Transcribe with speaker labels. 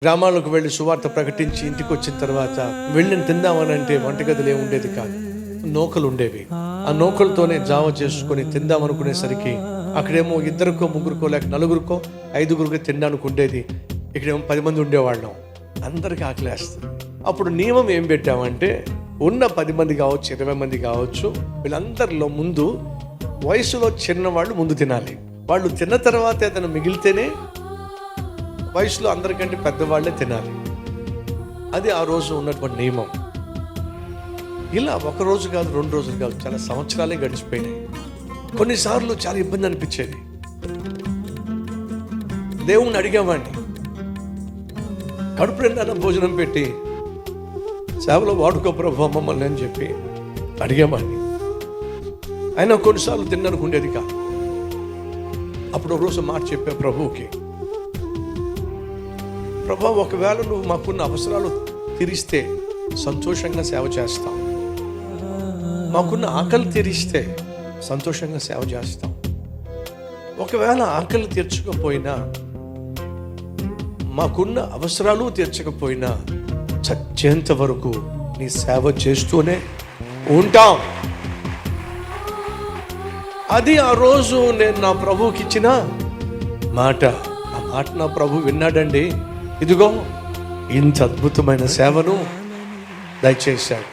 Speaker 1: గ్రామాలకు వెళ్ళి సువార్త ప్రకటించి ఇంటికి వచ్చిన తర్వాత వెళ్ళి తిందామనంటే వంటగదిలో ఉండేది కాదు, నూకలు ఉండేవి. ఆ నూకలతోనే జావ చేసుకొని తిందామనుకునేసరికి అక్కడేమో ఇద్దరికో ముగ్గురికో లేక నలుగురికో ఐదుగురికో తినడానికి ఉండేది. ఇక్కడేమో 10 మంది ఉండేవాళ్ళం, అందరికీ ఆకలేస్తుంది. అప్పుడు నియమం ఏం పెట్టామంటే ఉన్న 10 మంది కావచ్చు 20 మంది కావచ్చు, వీళ్ళందరిలో ముందు వయసులో చిన్నవాళ్ళు ముందు తినాలి. వాళ్ళు తిన్న తర్వాత ఏదైనా మిగిలితేనే వయసులో అందరికంటే పెద్దవాళ్ళే తినాలి. అది ఆ రోజు ఉన్నటువంటి నియమం. ఇలా 1 రోజు కాదు 2 రోజులు కాదు, చాలా సంవత్సరాలే గడిచిపోయినాయి. కొన్నిసార్లు చాలా ఇబ్బంది అనిపించేది. దేవుణ్ణి అడిగేవాడిని, కడుపు నిండా భోజనం పెట్టి సేవలో వాడుకో ప్రభు మమ్మల్ని అని చెప్పి అడిగేవాడిని. అయినా కొన్నిసార్లు తినడానికి ఉండేది కాదు. అప్పుడు ఒక రోజు మాట చెప్పే ప్రభువుకి, ప్రభు ఒకవేళ నువ్వు మాకున్న అవసరాలు తీరిస్తే సంతోషంగా సేవ చేస్తాం, మాకున్న ఆకలి తీరిస్తే సంతోషంగా సేవ చేస్తాం. ఒకవేళ ఆకలి తీర్చకపోయినా మాకున్న అవసరాలు తీర్చకపోయినా చచ్చేంత వరకు నీ సేవ చేస్తూనే ఉంటాం. అది ఆ రోజు నేను నా ప్రభువుకి ఇచ్చిన మాట. ఆ మాట నా ప్రభు విన్నాడండి. ఇదిగో ఇంత అద్భుతమైన సేవను దయచేశాడు.